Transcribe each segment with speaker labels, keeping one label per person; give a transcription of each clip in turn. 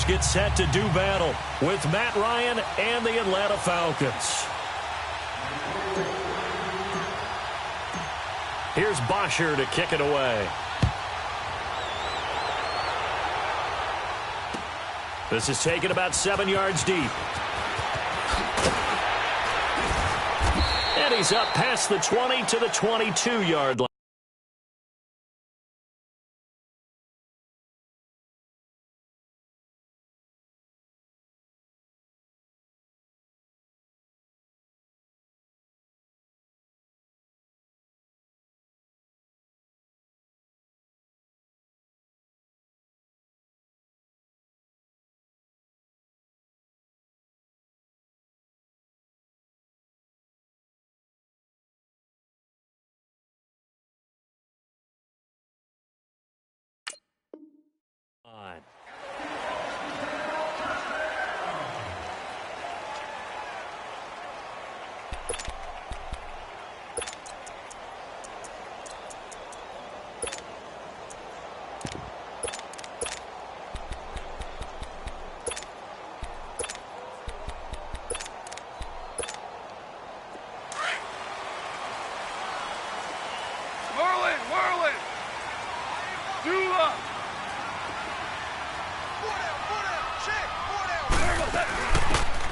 Speaker 1: teams get set to do battle with Matt Ryan and the Atlanta Falcons. Here's Bosher to kick it away. This is taken about 7 yards deep. And he's up past the 20 to the 22-yard line.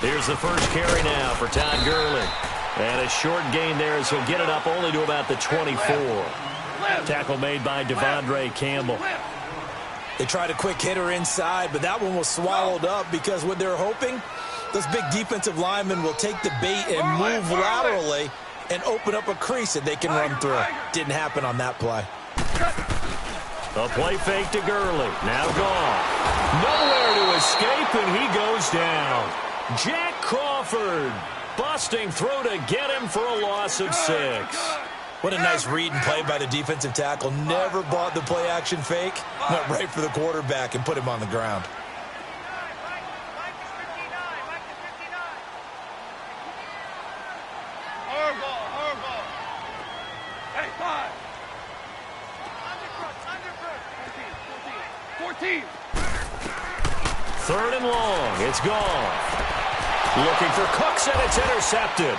Speaker 1: Here's the first carry now for Todd Gurley. And a short gain there as he'll get it up only to about the 24. Tackle made by Devondre Campbell.
Speaker 2: They tried a quick hitter inside, but that one was swallowed up because what they're hoping, those big defensive linemen will take the bait and move laterally and open up a crease that they can run through. Didn't happen on that play.
Speaker 1: A play fake to Gurley. Now gone. Nowhere to escape, and he goes down. Jack Crawford busting through to get him for a loss of 6.
Speaker 2: What a nice read and play by the defensive tackle. Never bought the play-action fake. Went right for the quarterback and put him on the ground.
Speaker 3: Horrible. Hey, 5. 14.
Speaker 1: 3rd and long. It's gone. Looking for Cooks, and it's intercepted.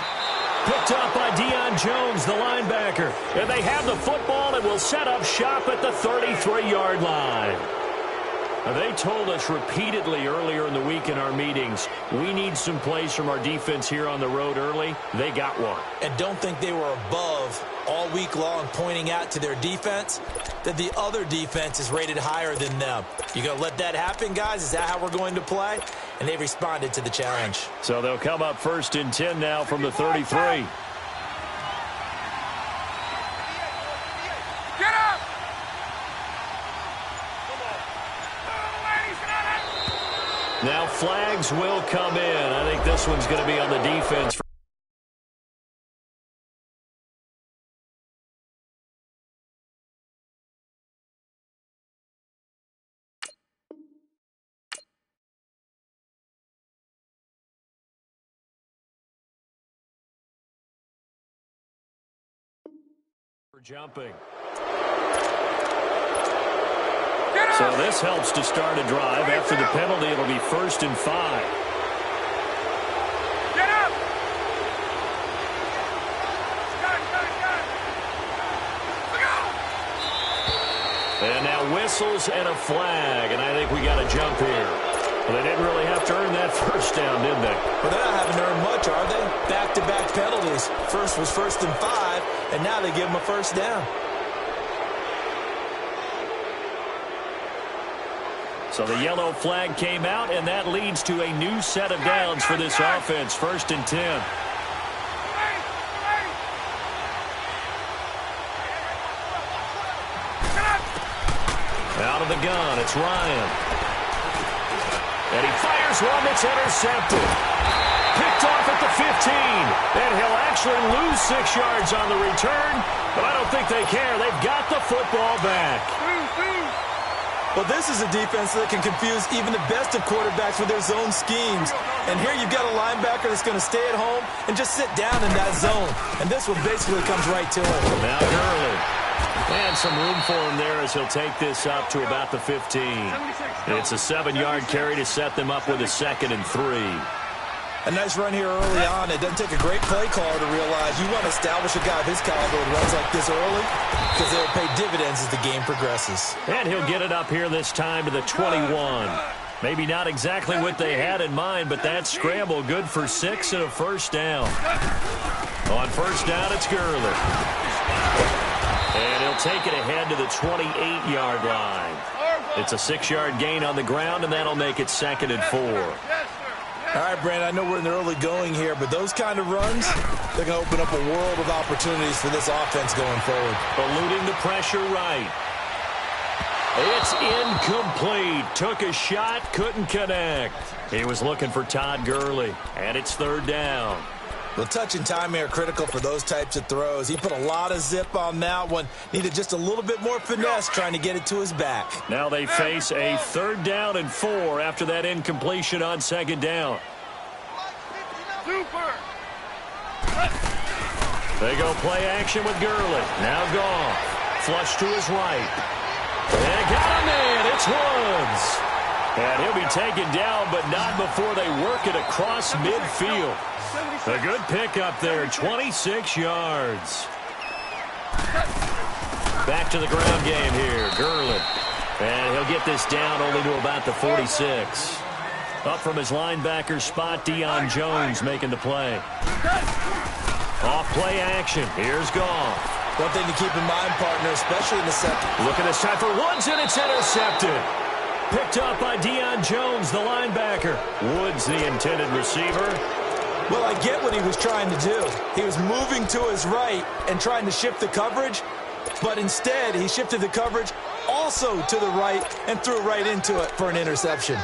Speaker 1: Picked up by Deion Jones, the linebacker. And they have the football and will set up shop at the 33-yard line. Now, they told us repeatedly earlier in the week in our meetings, we need some plays from our defense here on the road early. They got one.
Speaker 2: And don't think they were above all week long pointing out to their defense that the other defense is rated higher than them. You going to let that happen, guys? Is that how we're going to play? And they responded to the challenge.
Speaker 1: So they'll come up 1st and 10 now from the 33.
Speaker 3: Get up!
Speaker 1: Now flags will come in. I think this one's going to be on the defense. Jumping. So this helps to start a drive. After the penalty, it'll be 1st and 5.
Speaker 3: Get up!
Speaker 1: And now whistles and a flag, and I think we got a jump here. Well, they didn't really have to earn that 1st down, did they?
Speaker 2: Well, they haven't earned much, are they? Back-to-back penalties. First was 1st and 5, and now they give them a 1st down.
Speaker 1: So the yellow flag came out, and that leads to a new set of downs for this offense. 1st and 10. Out of the gun, it's Ryan. And he fires one that's intercepted. Picked off at the 15. And he'll actually lose 6 yards on the return, but I don't think they care. They've got the football back.
Speaker 2: Well, this is a defense that can confuse even the best of quarterbacks with their zone schemes. And here you've got a linebacker that's going to stay at home and just sit down in that zone. And this one basically comes right to him.
Speaker 1: Now Gurley. And some room for him there as he'll take this up to about the 15. It's a 7-yard carry to set them up with a 2nd and 3.
Speaker 2: A nice run here early on. It doesn't take a great play caller to realize you want to establish a guy of his caliber with runs like this early because they'll pay dividends as the game progresses.
Speaker 1: And he'll get it up here this time to the 21. Maybe not exactly what they had in mind, but that scramble good for 6 and a first down. On first down, it's Gurley. And he'll take it ahead to the 28-yard line. It's a 6-yard gain on the ground, and that'll make it 2nd and 4.
Speaker 2: All right, Brandon, I know we're in the early going here, but those kind of runs, they're going to open up a world of opportunities for this offense going forward.
Speaker 1: Eluding the pressure right. It's incomplete. Took a shot, couldn't connect. He was looking for Todd Gurley, and it's 3rd down.
Speaker 2: The touch and timing are critical for those types of throws. He put a lot of zip on that one. Needed just a little bit more finesse trying to get it to his back.
Speaker 1: Now they face a 3rd down and 4 after that incompletion on 2nd down.
Speaker 3: Super.
Speaker 1: They go play action with Gurley. Now gone. Flush to his right. And got a man. It's Woods. And he'll be taken down, but not before they work it across midfield. A good pickup there, 26 yards. Back to the ground game here, Gurley. And he'll get this down only to about the 46. Up from his linebacker spot, Deion Jones making the play. Off play action, here's Goff.
Speaker 2: One thing to keep in mind, partner, especially in the second.
Speaker 1: Look at this time for Woods, and it's intercepted. Picked up by Deion Jones, the linebacker. Woods, the intended receiver.
Speaker 2: Well, I get what he was trying to do. He was moving to his right and trying to shift the coverage, but instead he shifted the coverage also to the right and threw right into it for an interception.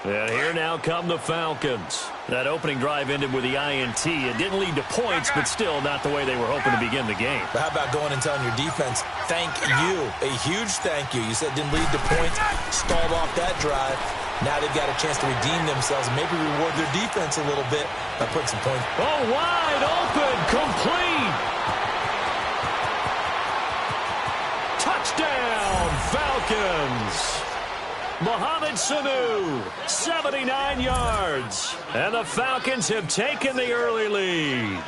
Speaker 1: And here now come the Falcons. That opening drive ended with the INT. It didn't lead to points, but still not the way they were hoping to begin the game.
Speaker 2: But how about going and telling your defense, thank you, a huge thank you. You said it didn't lead to points, stalled off that drive. Now they've got a chance to redeem themselves and maybe reward their defense a little bit by putting some points.
Speaker 1: Oh, wide open, complete. Touchdown, Falcons. Mohamed Sanu, 79 yards. And the Falcons have taken the early lead.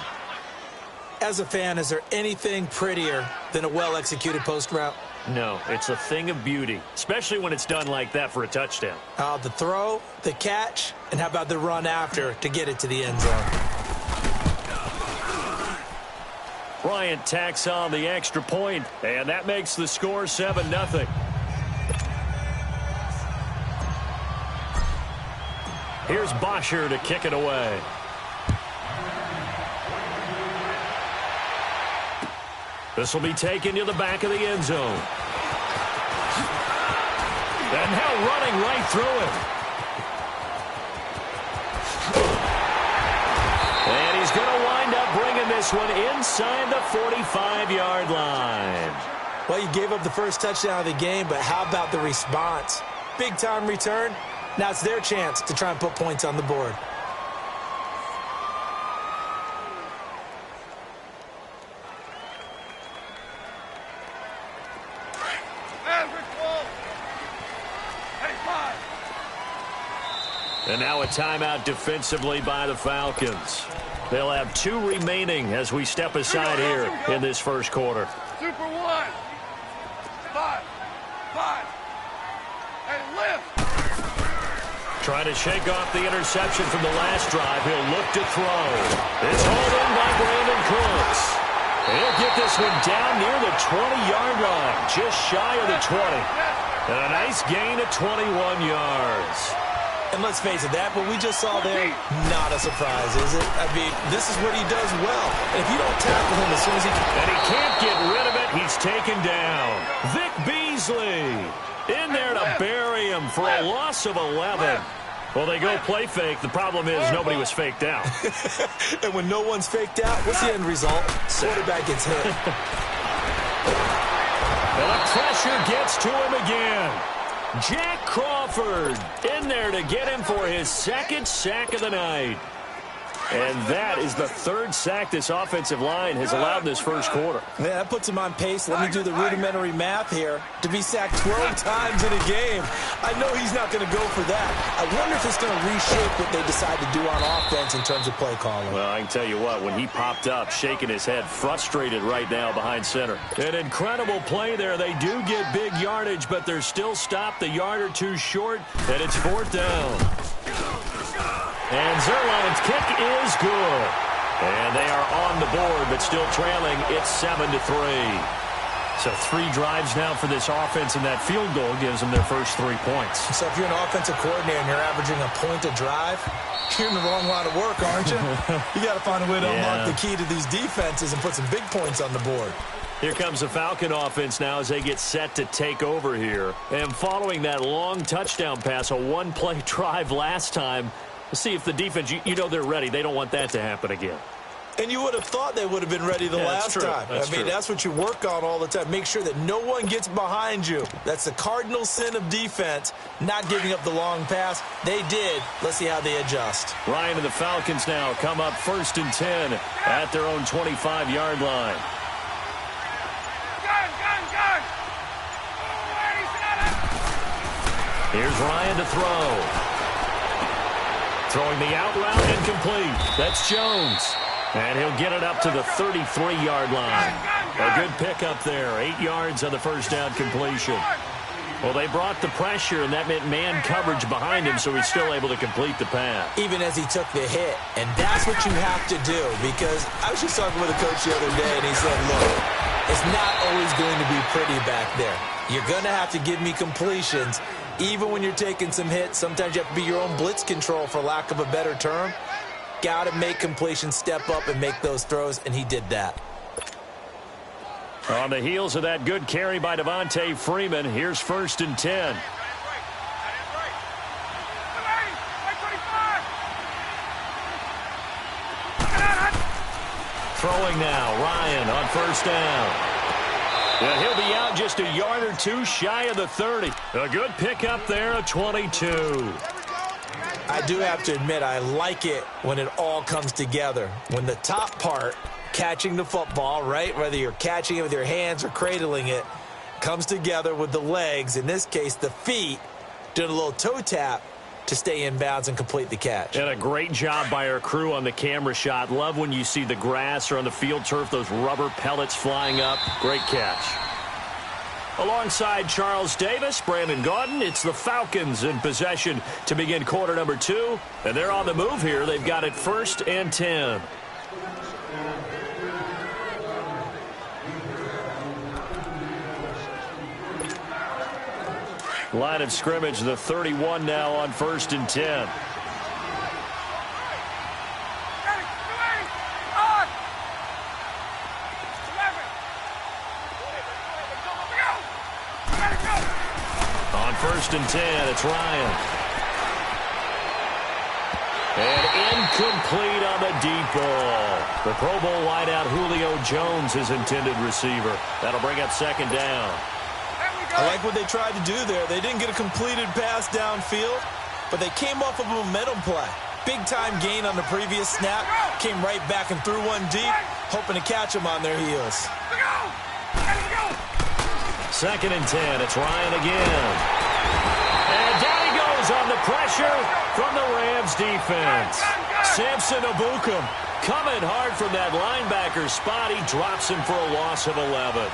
Speaker 2: As a fan, is there anything prettier than a well-executed post route?
Speaker 1: No, it's a thing of beauty, especially when it's done like that for a touchdown.
Speaker 2: The throw, the catch, and how about the run after to get it to the end zone?
Speaker 1: Bryant tacks on the extra point, and that makes the score 7-0. Here's Bosher to kick it away. This will be taken to the back of the end zone. And now running right through it. And he's going to wind up bringing this one inside the 45-yard line.
Speaker 2: Well, you gave up the first touchdown of the game, but how about the response? Big-time return. Now it's their chance to try and put points on the board.
Speaker 1: And now a timeout defensively by the Falcons. They'll have 2 remaining as we step aside here in this first quarter.
Speaker 3: Super 1. 5. And lift.
Speaker 1: Trying to shake off the interception from the last drive. He'll look to throw. It's hauled in by Brandon Cooks. He'll get this one down near the 20-yard line, just shy of the 20. And a nice gain of 21 yards.
Speaker 2: And let's face it, that what we just saw there, not a surprise, is it? I mean, this is what he does well. And if you don't tackle him as soon as he can...
Speaker 1: And he can't get rid of it. He's taken down. Vic Beasley in there to bury him for a loss of 11. Well, they go play fake. The problem is nobody was faked out.
Speaker 2: And when no one's faked out, what's the end result? Quarterback gets hit.
Speaker 1: And the pressure gets to him again. Jack Crawford in there to get him for his second sack of the night. And that is the third sack this offensive line has allowed this first quarter.
Speaker 2: Yeah, that puts him on pace. Let me do the rudimentary math here. To be sacked 12 times in a game, I know he's not going to go for that. I wonder if it's going to reshape what they decide to do on offense in terms of play calling.
Speaker 1: Well, I can tell you what, when he popped up, shaking his head, frustrated right now behind center. An incredible play there. They do get big yardage, but they're still stopped a yard or two short, and it's fourth down. And Zerline's kick is good. And they are on the board, but still trailing. It's 7-3. So 3 drives now for this offense, and that field goal gives them their first 3 points.
Speaker 2: So if you're an offensive coordinator and you're averaging a point a drive, you're in the wrong line of work, aren't you? You got to find a way to unlock the key to these defenses and put some big points on the board.
Speaker 1: Here comes the Falcon offense now as they get set to take over here. And following that long touchdown pass, a one-play drive last time, see if the defense, you know they're ready. They don't want that to happen again.
Speaker 2: And you would have thought they would have been ready the last time. That's what you work on all the time. Make sure that no one gets behind you. That's the cardinal sin of defense, not giving up the long pass. They did. Let's see how they adjust.
Speaker 1: Ryan and the Falcons now come up 1st and 10 at their own 25-yard line. Here's Ryan to throw. Throwing the out route incomplete. That's Jones. And he'll get it up to the 33-yard line. A good pickup there. 8 yards on the first down completion. Well, they brought the pressure, and that meant man coverage behind him, so he's still able to complete the pass.
Speaker 2: Even as he took the hit. And that's what you have to do, because I was just talking with a coach the other day, and he said, look, it's not always going to be pretty back there. You're going to have to give me completions. Even when you're taking some hits, sometimes you have to be your own blitz control, for lack of a better term. Got to make completions, step up, and make those throws, and he did that.
Speaker 1: On the heels of that good carry by Devontae Freeman, here's 1st and 10. Throwing now, Ryan on 1st down. And he'll be out just a yard or two shy of the 30. A good pickup there, a 22.
Speaker 2: I do have to admit, I like it when it all comes together. When the top part, catching the football, right, whether you're catching it with your hands or cradling it, comes together with the legs, in this case the feet, doing a little toe tap to stay in bounds and complete the catch.
Speaker 1: And a great job by our crew on the camera shot. Love when you see the grass or on the field turf, those rubber pellets flying up. Great catch. Alongside Charles Davis, Brandon Gaudin, it's the Falcons in possession to begin quarter number 2. And they're on the move here. They've got it 1st and 10. Line of scrimmage, the 31 now on 1st and 10. On 1st and 10, it's Ryan. And incomplete on the deep ball. The Pro Bowl wideout Julio Jones, his intended receiver. That'll bring up 2nd down.
Speaker 2: I like what they tried to do there. They didn't get a completed pass downfield, but they came off of a momentum play. Big-time gain on the previous snap. Came right back and threw one deep, hoping to catch them on their heels.
Speaker 1: 2nd and 10. It's Ryan again. And down he goes on the pressure from the Rams defense. Samson Ebukam coming hard from that linebacker spot. He drops him for a loss of 11.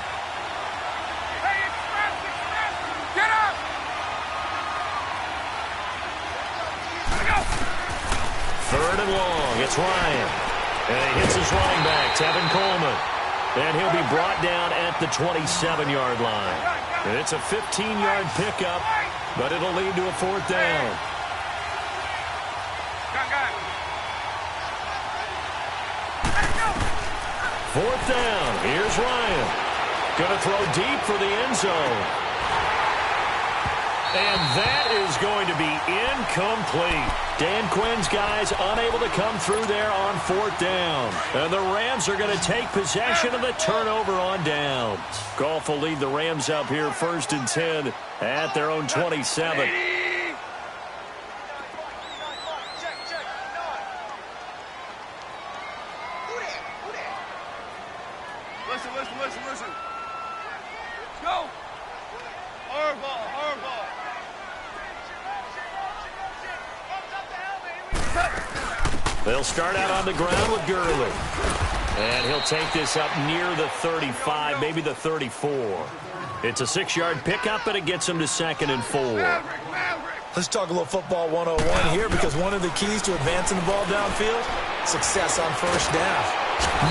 Speaker 1: Third and long, it's Ryan. And he hits his running back, Tevin Coleman. And he'll be brought down at the 27-yard line. And it's a 15-yard pickup, but it'll lead to a 4th down. Fourth down, here's Ryan. Going to throw deep for the end zone. And that is going to be incomplete. Dan Quinn's guys unable to come through there on 4th down. And the Rams are going to take possession of the turnover on downs. Goff will lead the Rams up here 1st and 10 at their own 27.
Speaker 3: Listen. Go. Hard ball.
Speaker 1: They'll start out on the ground with Gurley. And he'll take this up near the 35, maybe the 34. It's a 6-yard pickup, and it gets him to 2nd and 4.
Speaker 2: Let's talk a little football 101 here, because one of the keys to advancing the ball downfield, success on 1st down.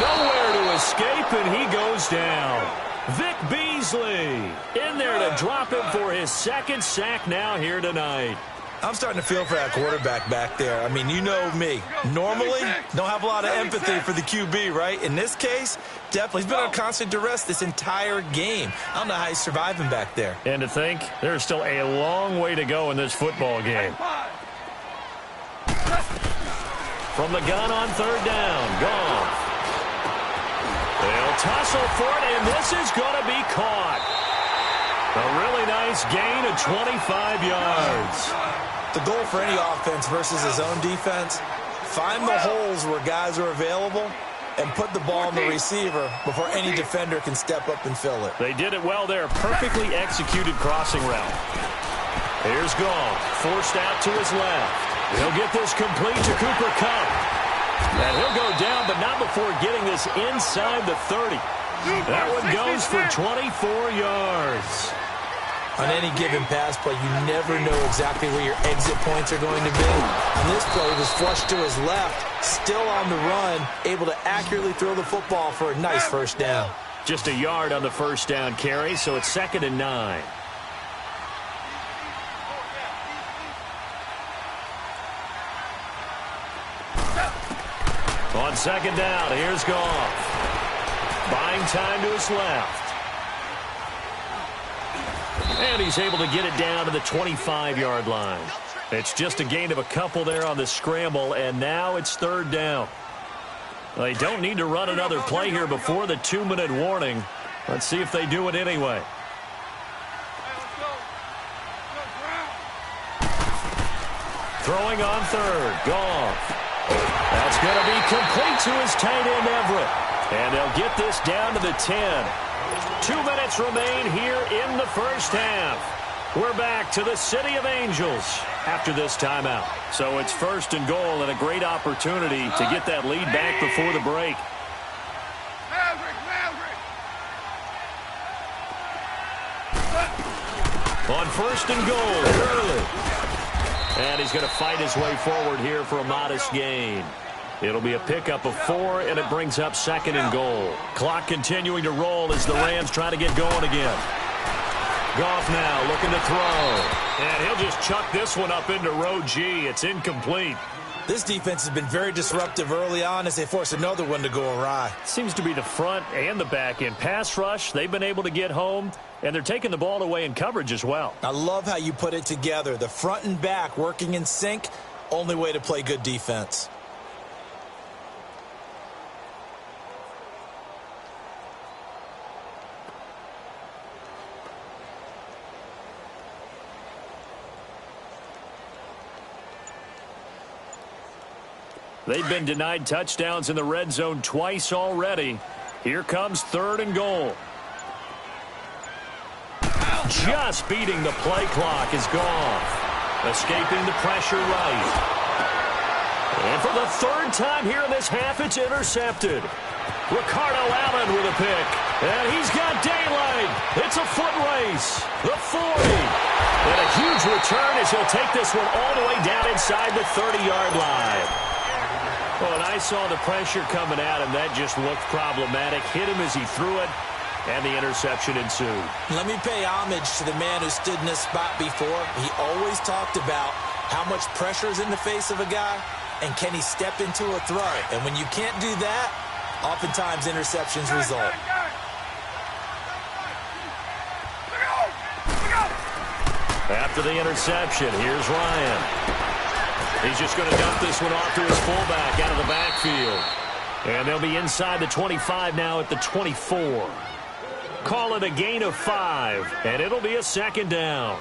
Speaker 1: Nowhere to escape, and he goes down. Vic Beasley in there to drop him for his 2nd sack now here tonight.
Speaker 2: I'm starting to feel for that quarterback back there. I mean, you know me. Normally, don't have a lot of empathy for the QB, right? In this case, definitely. He's been on constant duress this entire game. I don't know how he's surviving back there.
Speaker 1: And to think, there's still a long way to go in this football game. From the gun on 3rd down, Goff. They'll tussle for it, and this is going to be caught. A really nice gain of 25 yards.
Speaker 2: The goal for any offense versus his own defense, find the holes where guys are available and put the ball on the receiver before any defender can step up and fill it.
Speaker 1: They did it well there. Perfectly executed crossing route. Here's Goff, forced out to his left. He'll get this complete to Cooper Kupp. And he'll go down, but not before getting this inside the 30. That one goes for 24 yards.
Speaker 2: On any given pass play, you never know exactly where your exit points are going to be. On this play, he was flushed to his left, still on the run, able to accurately throw the football for a nice 1st down.
Speaker 1: Just a yard on the 1st down carry, so it's 2nd and 9. On 2nd down, here's Goff. Buying time to his left. And he's able to get it down to the 25-yard line. It's just a gain of a couple there on the scramble, and now it's 3rd down. They don't need to run another play here before the 2-minute warning. Let's see if they do it anyway. Throwing on 3rd, Goff. That's going to be complete to his tight end, Everett. And they'll get this down to the 10. 2 minutes remain here in the 1st half. We're back to the City of Angels after this timeout. So it's 1st and goal, and a great opportunity to get that lead back before the break. On 1st and goal, Gurley. And he's going to fight his way forward here for a modest gain. It'll be a pickup of 4, and it brings up 2nd and goal. Clock continuing to roll as the Rams try to get going again. Goff now looking to throw. And he'll just chuck this one up into row G. It's incomplete.
Speaker 2: This defense has been very disruptive early on as they force another one to go awry.
Speaker 1: Seems to be the front and the back end. Pass rush, they've been able to get home, and they're taking the ball away in coverage as well.
Speaker 2: I love how you put it together. The front and back working in sync, only way to play good defense.
Speaker 1: They've been denied touchdowns in the red zone twice already. Here comes 3rd and goal. Just beating the play clock is Goff. Escaping the pressure right. And for the 3rd time here in this half, it's intercepted. Ricardo Allen with a pick. And he's got daylight. It's a foot race. The 40. And a huge return as he'll take this one all the way down inside the 30-yard line. Well, and I saw the pressure coming at him. That just looked problematic. Hit him as he threw it, and the interception ensued.
Speaker 2: Let me pay homage to the man who stood in this spot before. He always talked about how much pressure is in the face of a guy, and can he step into a throw. And when you can't do that, oftentimes interceptions result.
Speaker 1: After the interception, here's Ryan. He's just going to dump this one off to his fullback out of the backfield. And they'll be inside the 25 now at the 24. Call it a gain of 5, and it'll be a second down.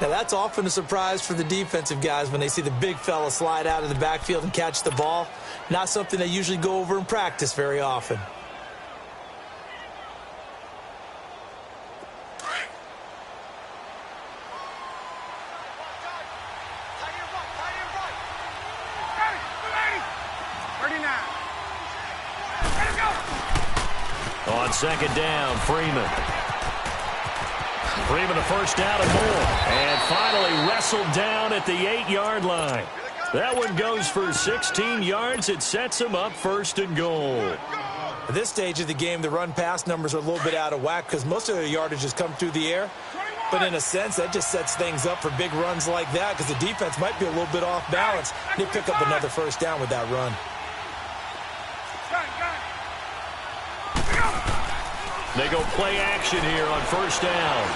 Speaker 2: Now, that's often a surprise for the defensive guys when they see the big fella slide out of the backfield and catch the ball. Not something they usually go over in practice very often.
Speaker 1: On second down, Freeman. Freeman a first down and more. And finally wrestled down at the 8-yard line. That one goes for 16 yards. It sets him up first and goal.
Speaker 2: At this stage of the game, the run-pass numbers are a little bit out of whack because most of their yardage has come through the air. But in a sense, that just sets things up for big runs like that because the defense might be a little bit off balance. They pick up another first down with that run.
Speaker 1: They go play action here on first down.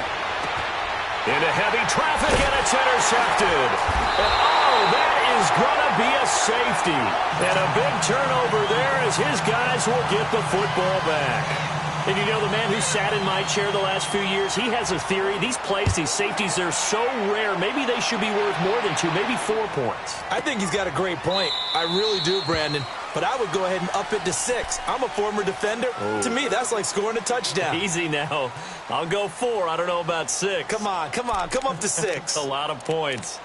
Speaker 1: Into heavy traffic, and it's intercepted. And, oh, that is going to be a safety. And a big turnover there as his guys will get the football back. And you know, the man who sat in my chair the last few years, he has a theory. These plays, these safeties, they're so rare. Maybe they should be worth more than 2, maybe 4 points.
Speaker 2: I think he's got a great point. I really do, Brandon. But I would go ahead and up it to 6. I'm a former defender. Oh. To me, that's like scoring a touchdown.
Speaker 1: Easy now. I'll go 4. I don't know about 6.
Speaker 2: Come on. Come up to 6.
Speaker 1: A lot of points.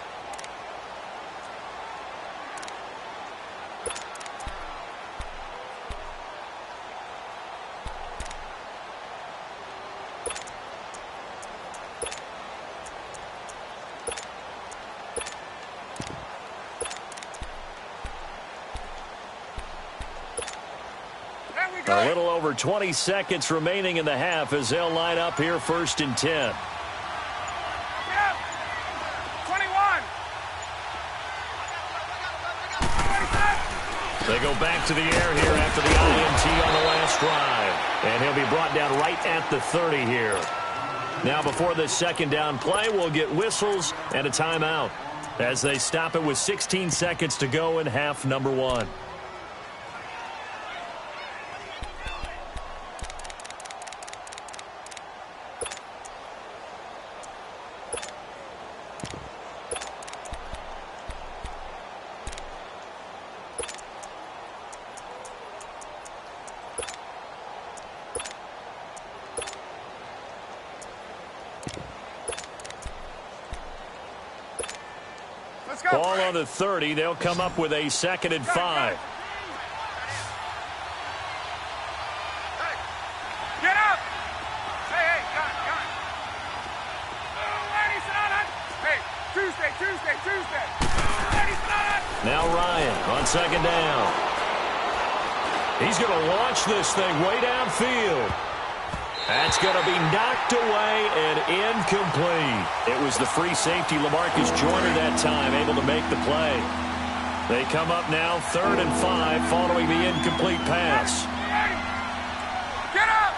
Speaker 1: A little over 20 seconds remaining in the half as they'll line up here first and 10.
Speaker 3: Get up. 21.
Speaker 1: They go back to the air here after the INT on the last drive. And he'll be brought down right at the 30 here. Now before this second down play, we'll get whistles and a timeout as they stop it with 16 seconds to go in half number 1. Ball on the 30. They'll come up with a second and 5.
Speaker 3: Hey. Get up! Hey, got it. Ladies and hey, Tuesday. Ladies and
Speaker 1: now Ryan on second down. He's going to launch this thing way downfield. That's going to be knocked away and incomplete. It was the free safety, LaMarcus Joyner, that time, able to make the play. They come up now 3rd and 5 following the incomplete pass.
Speaker 3: Get up!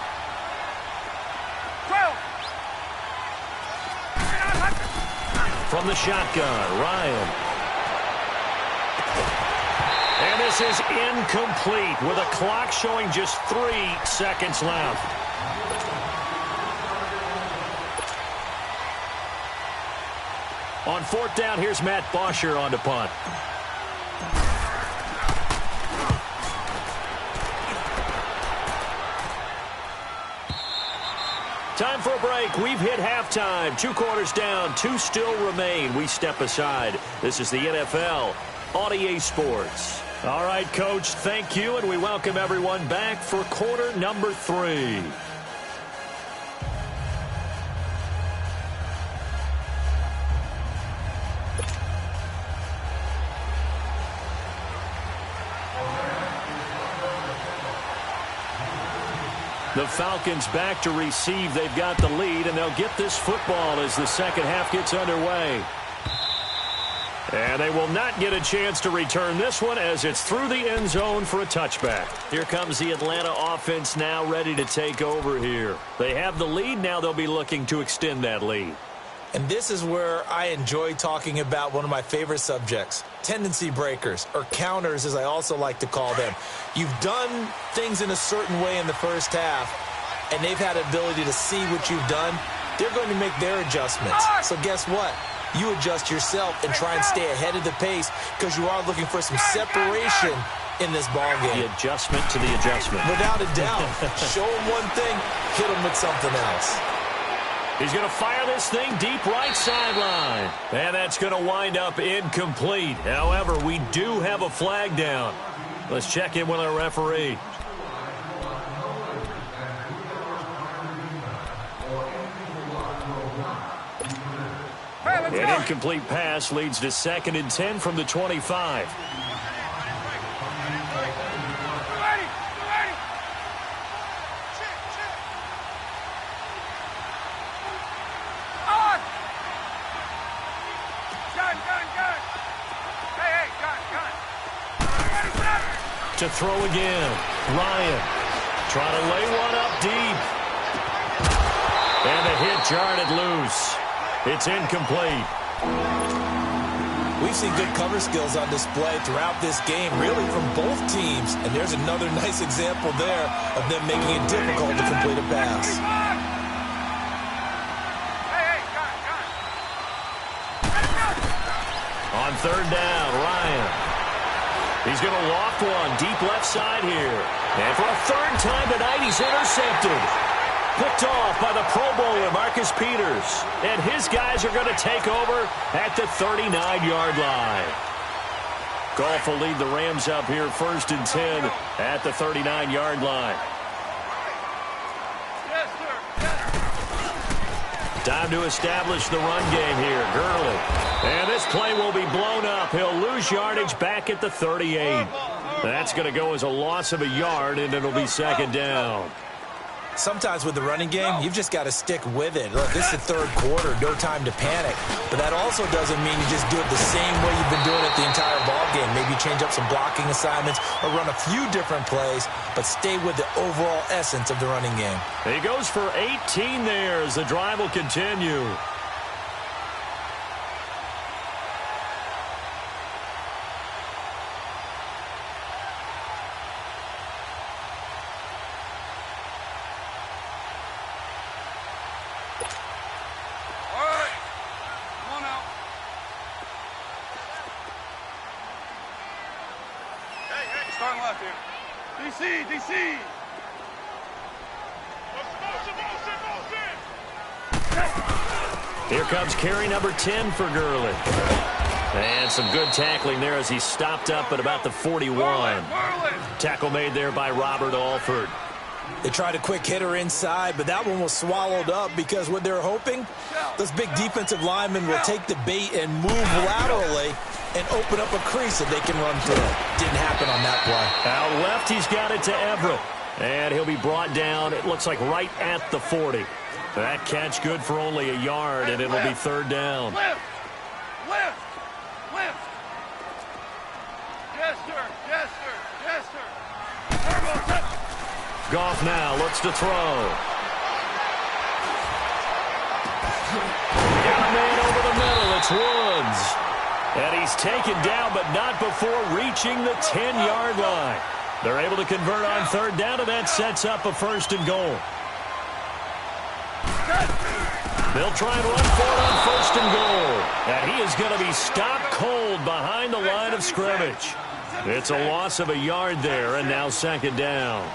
Speaker 3: 12.
Speaker 1: From the shotgun, Ryan. And this is incomplete with a clock showing just 3 seconds left. On 4th down, here's Matt Bosher on to punt. Time for a break. We've hit halftime. 2 quarters down, 2 still remain. We step aside. This is the NFL on EA Sports. All right, Coach, thank you, and we welcome everyone back for quarter number 3. The Falcons back to receive. They've got the lead, and they'll get this football as the second half gets underway. And they will not get a chance to return this one as it's through the end zone for a touchback. Here comes the Atlanta offense now ready to take over here. They have the lead. Now they'll be looking to extend that lead.
Speaker 2: And this is where I enjoy talking about one of my favorite subjects, tendency breakers, or counters as I also like to call them. You've done things in a certain way in the first half, and they've had the ability to see what you've done. They're going to make their adjustments. So guess what? You adjust yourself and try and stay ahead of the pace because you are looking for some separation in this ball game.
Speaker 1: The adjustment to the adjustment.
Speaker 2: Without a doubt. Show them one thing, hit them with something else.
Speaker 1: He's going to fire this thing deep right sideline. And that's going to wind up incomplete. However, we do have a flag down. Let's check in with our referee. An incomplete pass leads to 2nd and 10 from the 25. To throw again. Ryan trying to lay one up deep. And the hit jarred it loose. It's incomplete.
Speaker 2: We've seen good cover skills on display throughout this game, really from both teams. And there's another nice example there of them making it difficult to complete a pass.
Speaker 1: On 3rd down, Ryan. He's going to loft one deep left side here. And for a 3rd time tonight, he's intercepted. Picked off by the Pro Bowler, Marcus Peters. And his guys are going to take over at the 39-yard line. Goff will lead the Rams up here 1st and 10 at the 39-yard line.
Speaker 3: Yes, sir. Yes.
Speaker 1: Time to establish the run game here. Gurley. And this play will be blown up. He'll lose yardage back at the 38. That's going to go as a loss of a yard, and it'll be 2nd down.
Speaker 2: Sometimes with the running game, you've just got to stick with it. Look, this is the 3rd quarter, no time to panic. But that also doesn't mean you just do it the same way you've been doing it the entire ball game. Maybe change up some blocking assignments or run a few different plays, but stay with the overall essence of the running game.
Speaker 1: He goes for 18 there as the drive will continue.
Speaker 3: Starting left here. DC.
Speaker 1: Here comes carry number 10 for Gurley. And some good tackling there as he stopped up at about the 41. Tackle made there by Robert Alford.
Speaker 2: They tried a quick hitter inside, but that one was swallowed up because what they're hoping, those big defensive linemen will take the bait and move laterally and open up a crease that they can run through. Didn't happen on that play.
Speaker 1: Out left, he's got it to Everett. And he'll be brought down, it looks like right at the 40. That catch good for only a yard, and it'll be 3rd down.
Speaker 3: Lift. Yes, sir.
Speaker 1: Goff now looks to throw. Got a man over the middle. It's Woods. And he's taken down, but not before reaching the 10-yard line. They're able to convert on 3rd down, and that sets up a 1st and goal. They'll try and run for it on 1st and goal. And he is going to be stopped cold behind the line of scrimmage. It's a loss of a yard there, and now 2nd down.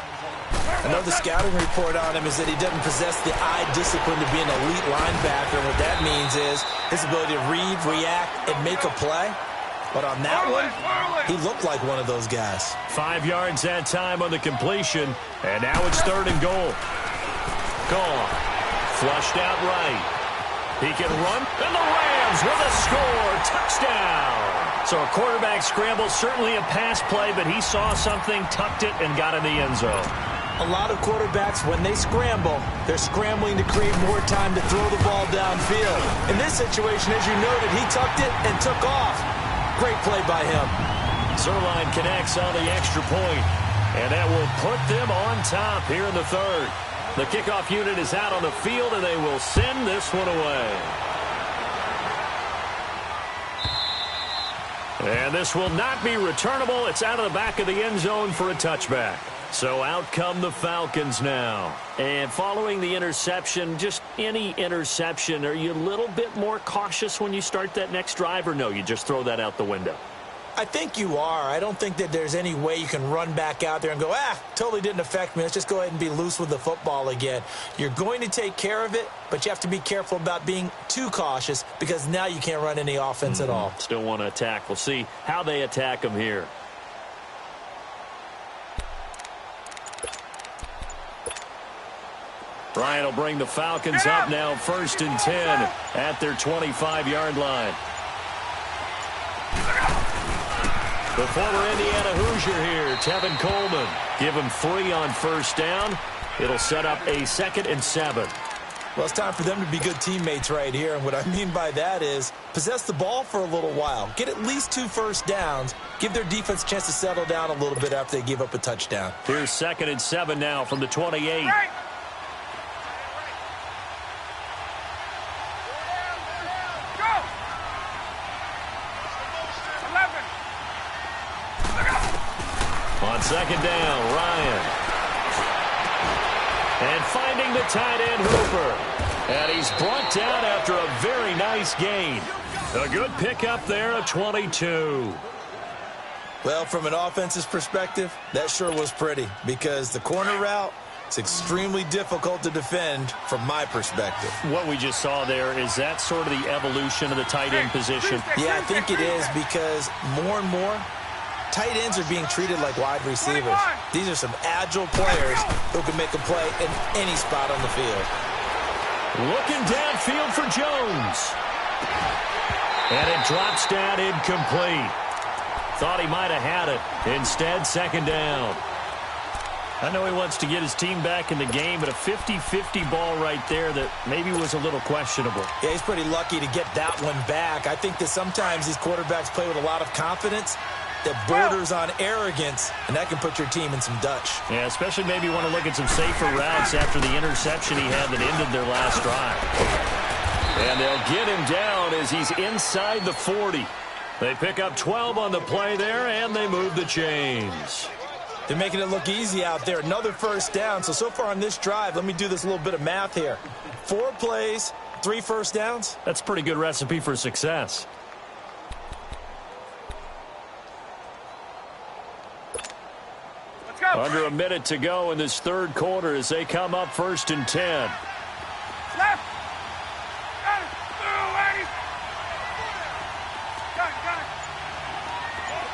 Speaker 2: Another scouting report on him is that he doesn't possess the eye discipline to be an elite linebacker. What that means is his ability to read, react, and make a play. But on that one, he looked like one of those guys.
Speaker 1: 5 yards that time on the completion, and now it's 3rd and goal. Gone. Flushed out right. He can run, and the Rams with a score. Touchdown. So a quarterback scramble, certainly a pass play, but he saw something, tucked it, and got in the end zone.
Speaker 2: A lot of quarterbacks, when they scramble, they're scrambling to create more time to throw the ball downfield. In this situation, as you noted, he tucked it and took off. Great play by him.
Speaker 1: Zerline connects on the extra point, and that will put them on top here in the 3rd. The kickoff unit is out on the field, and they will send this one away. And this will not be returnable. It's out of the back of the end zone for a touchback. So out come the Falcons now. And following the interception, just any interception, are you a little bit more cautious when you start that next drive, or no, you just throw that out the window?
Speaker 2: I think you are. I don't think that there's any way you can run back out there and go, totally didn't affect me. Let's just go ahead and be loose with the football again. You're going to take care of it, but you have to be careful about being too cautious because now you can't run any offense at all.
Speaker 1: Still want to attack. We'll see how they attack them here. Ryan will bring the Falcons up now 1st and 10 at their 25-yard line. The former Indiana Hoosier here, Tevin Coleman. Give him 3 on 1st down. It'll set up a 2nd and 7.
Speaker 2: Well, it's time for them to be good teammates right here. And what I mean by that is possess the ball for a little while. Get at least 2 first downs. Give their defense a chance to settle down a little bit after they give up a touchdown.
Speaker 1: Here's 2nd and 7 now from the 28. On 2nd down, Ryan. And finding the tight end, Hooper. And he's brought down after a very nice gain. A good pickup there, a 22.
Speaker 2: Well, from an offense's perspective, that sure was pretty because the corner route is extremely difficult to defend from my perspective.
Speaker 1: What we just saw there, is that sort of the evolution of the tight end position?
Speaker 2: Yeah, I think it is because more and more, tight ends are being treated like wide receivers. These are some agile players who can make a play in any spot on the field.
Speaker 1: Looking downfield for Jones. And it drops down incomplete. Thought he might have had it. Instead, 2nd down. I know he wants to get his team back in the game, but a 50-50 ball right there that maybe was a little questionable.
Speaker 2: Yeah, he's pretty lucky to get that one back. I think that sometimes these quarterbacks play with a lot of confidence that borders on arrogance, and that can put your team in some Dutch.
Speaker 1: Yeah, especially maybe want to look at some safer routes after the interception he had that ended their last drive. And they'll get him down as he's inside the 40. They pick up 12 on the play there, and they move the chains.
Speaker 2: They're making it look easy out there. Another 1st down. So far on this drive, let me do this little bit of math here. 4 plays, 3 first downs.
Speaker 1: That's a pretty good recipe for success. Under a minute to go in this 3rd quarter as they come up 1st and 10.
Speaker 3: Left. Got it. Move, ladies. Got it.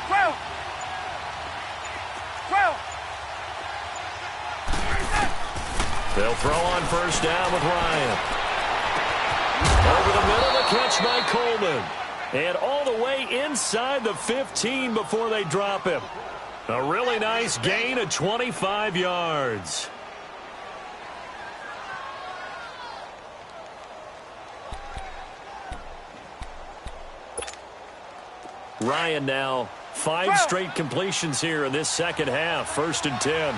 Speaker 3: 12. 12.
Speaker 1: They'll throw on 1st down with Ryan. Over the middle, the catch by Coleman. And all the way inside the 15 before they drop him. A really nice gain of 25 yards. Ryan now 5 straight completions here in this 2nd half. 1st and 10.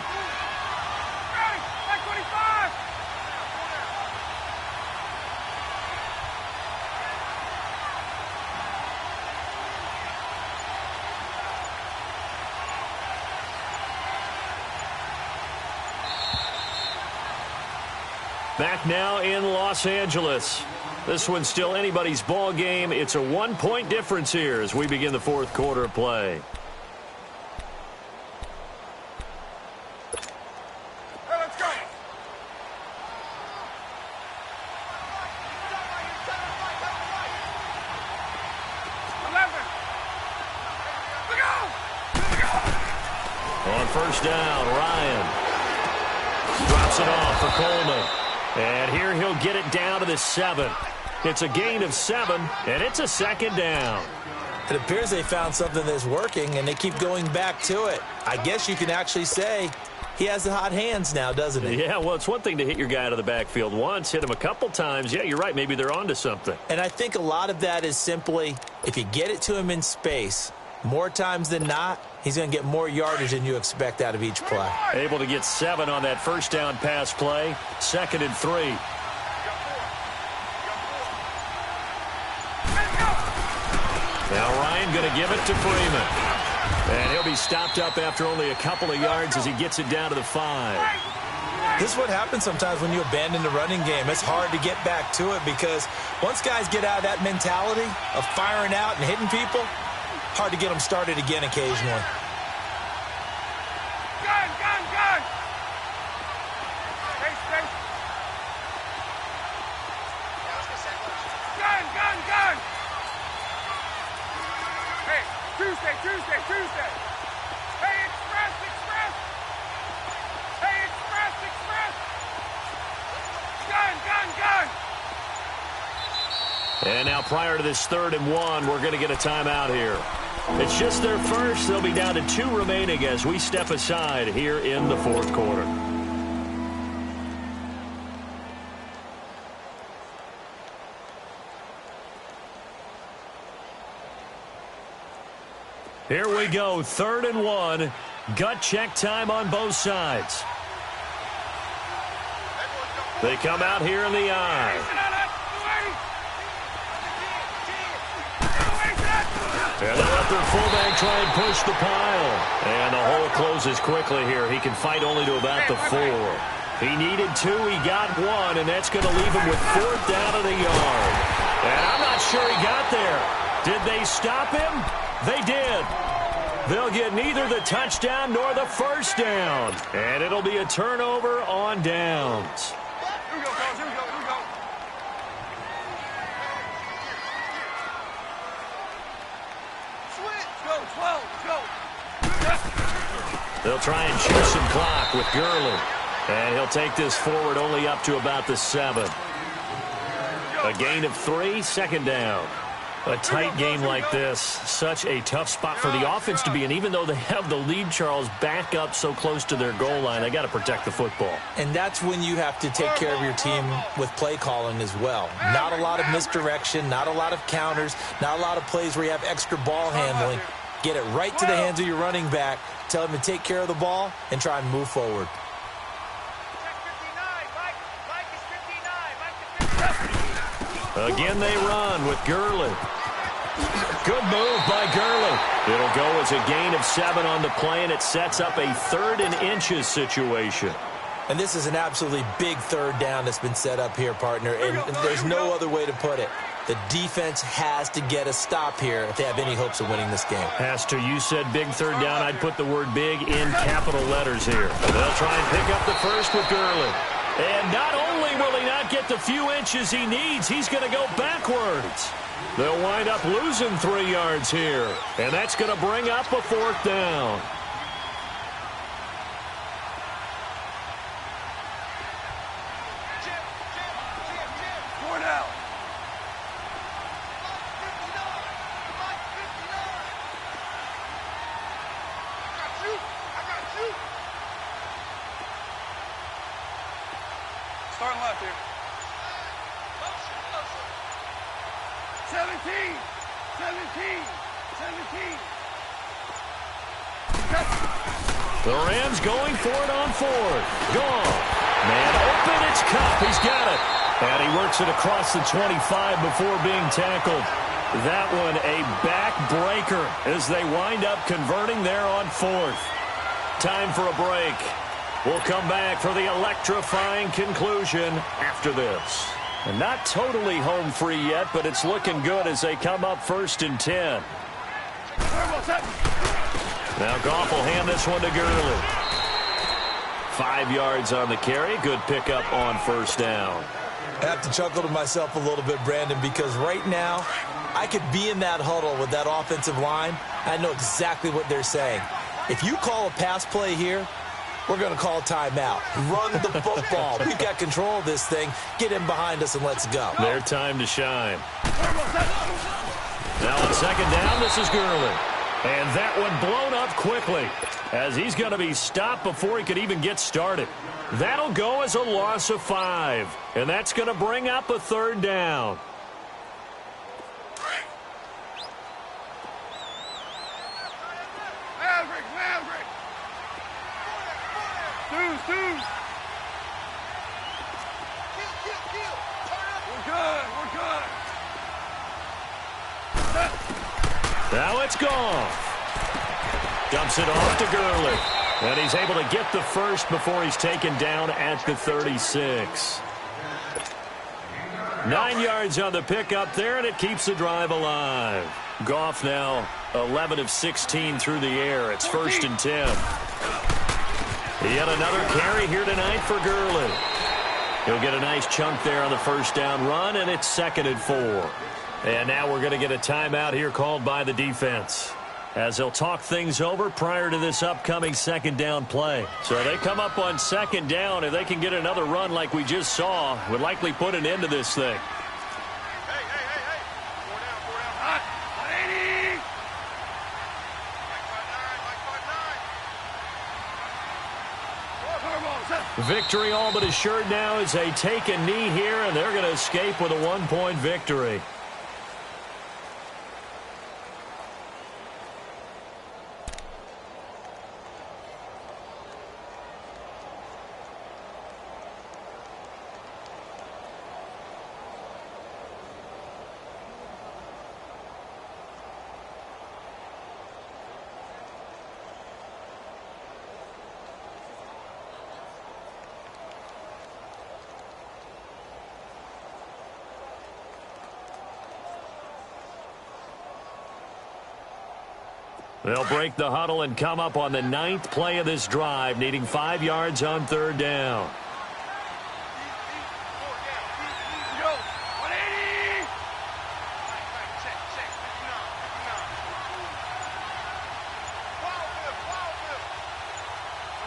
Speaker 1: Back now in Los Angeles. This one's still anybody's ball game. It's a 1-point difference here as we begin the 4th quarter of play.
Speaker 3: Hey, let's go.
Speaker 1: On 1st down, Ryan drops it off for Coleman. And here he'll get it down to the 7. It's a gain of 7, and it's a 2nd down.
Speaker 2: It appears they found something that's working, and they keep going back to it. I guess you can actually say he has the hot hands now, doesn't he?
Speaker 1: Yeah, well, it's one thing to hit your guy out of the backfield once, hit him a couple times. Yeah, you're right. Maybe they're onto something.
Speaker 2: And I think a lot of that is simply if you get it to him in space, more times than not, he's going to get more yardage than you expect out of each play.
Speaker 1: Able to get 7 on that 1st down pass play. 2nd and 3. Now Ryan going to give it to Freeman. And he'll be stopped up after only a couple of yards as he gets it down to the 5.
Speaker 2: This is what happens sometimes when you abandon the running game. It's hard to get back to it because once guys get out of that mentality of firing out and hitting people, hard to get them started again occasionally.
Speaker 3: Gun, gun, gun! Space, space. Gun, gun, gun! Hey, Tuesday, Tuesday, Tuesday! Hey, express, express! Hey, express, express! Gun, gun, gun!
Speaker 1: And now prior to this 3rd and 1, we're going to get a timeout here. It's just their first. They'll be down to 2 remaining as we step aside here in the 4th quarter. Here we go, 3rd and 1. Gut check time on both sides. They come out here in the eye. And they let their fullback try and push the pile. And the hole closes quickly here. He can fight only to about the 4. He needed 2. He got 1, and that's going to leave him with 4th down of the yard. And I'm not sure he got there. Did they stop him? They did. They'll get neither the touchdown nor the 1st down. And it'll be a turnover on downs.
Speaker 3: Here we go, girls. Here we go. Here we go. Switch. Go, 12. Go.
Speaker 1: They'll try and chew some clock with Gurley. And he'll take this forward only up to about the 7. A gain of 3, 2nd down. A tight game like this, such a tough spot for the offense to be in. Even though they have the lead, Charles, back up so close to their goal line, they got to protect the football.
Speaker 2: And that's when you have to take care of your team with play calling as well. Not a lot of misdirection, not a lot of counters, not a lot of plays where you have extra ball handling. Get it right to the hands of your running back, tell him to take care of the ball, and try and move forward.
Speaker 1: Again, they run with Gurley. Good move by Gurley. It'll go as a gain of 7 on the play, and it sets up a 3rd and inches situation.
Speaker 2: And this is an absolutely big 3rd down that's been set up here, partner, and there's no other way to put it. The defense has to get a stop here if they have any hopes of winning this game.
Speaker 1: Has to. You said big 3rd down. I'd put the word big in capital letters here. They'll try and pick up the 1st with Gurley. And not only will he not get the few inches he needs, he's going to go backwards. They'll wind up losing 3 yards here. And that's going to bring up a 4th down.
Speaker 3: Starting left here. 17. 17. 17.
Speaker 1: The Rams going for it on 4th. Gone. Man open, it's Cup. He's got it. And he works it across the 25 before being tackled. That one a backbreaker as they wind up converting there on 4th. Time for a break. We'll come back for the electrifying conclusion after this. And not totally home free yet, but it's looking good as they come up 1st and 10. Now Goff will hand this one to Gurley. 5 yards on the carry. Good pickup on 1st down.
Speaker 2: I have to chuckle to myself a little bit, Brandon, because right now I could be in that huddle with that offensive line. I know exactly what they're saying. If you call a pass play here, we're going to call a timeout. Run the football. We've got control of this thing. Get in behind us and let's go.
Speaker 1: Their time to shine. Now on 2nd down, this is Gurley. And that one blown up quickly as he's going to be stopped before he could even get started. That'll go as a loss of 5. And that's going to bring up a 3rd down. Now it's Goff. Dumps it off to Gurley. And he's able to get the first before he's taken down at the 36. 9 yards on the pickup there, and it keeps the drive alive. Goff now 11 of 16 through the air. It's 1st and 10. Yet another carry here tonight for Gurley. He'll get a nice chunk there on the first down run, and it's 2nd and 4. And now we're going to get a timeout here called by the defense, as they'll talk things over prior to this upcoming 2nd down play. So they come up on 2nd down. If they can get another run like we just saw, would likely put an end to this thing.
Speaker 3: Hey. 4 down. Hot. 180.
Speaker 1: Victory all but assured now as they take a knee here, and they're going to escape with a 1-point victory. They'll break the huddle and come up on the 9th play of this drive, needing 5 yards on 3rd down.
Speaker 3: Go. 180.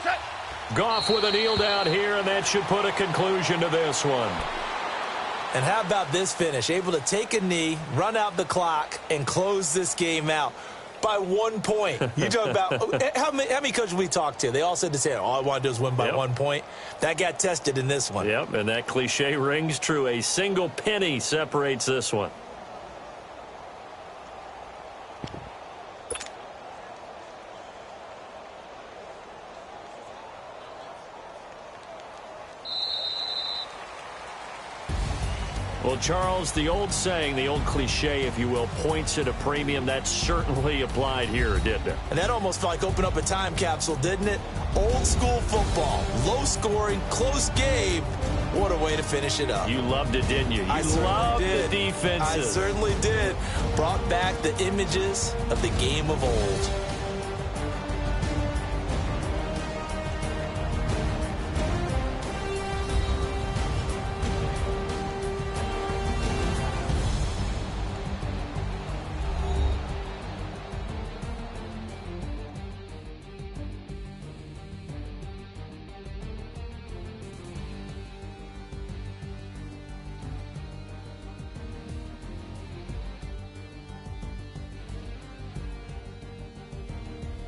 Speaker 3: Check.
Speaker 1: Goff with a kneel down here, and that should put a conclusion to this one.
Speaker 2: And how about this finish? Able to take a knee, run out the clock, and close this game out by 1 point. You talk about how many coaches we talked to? They all said the same. All I want to do is win by 1 point. That got tested in this one.
Speaker 1: Yep, and that cliche rings true. A single penny separates this one. Well, Charles, the old saying, the old cliche, if you will, points at a premium, that certainly applied here, didn't it?
Speaker 2: And that almost felt like opened up a time capsule, didn't it? Old school football, low scoring, close game. What a way to finish it up.
Speaker 1: You loved it, didn't you?
Speaker 2: I
Speaker 1: loved
Speaker 2: did.
Speaker 1: The defenses.
Speaker 2: I certainly did. Brought back the images of the game of old.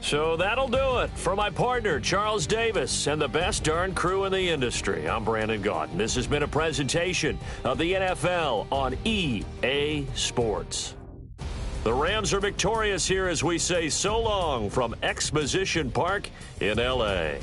Speaker 1: So that'll do it. For my partner, Charles Davis, and the best darn crew in the industry, I'm Brandon Gaudin. This has been a presentation of the NFL on EA Sports. The Rams are victorious here as we say so long from Exposition Park in L.A.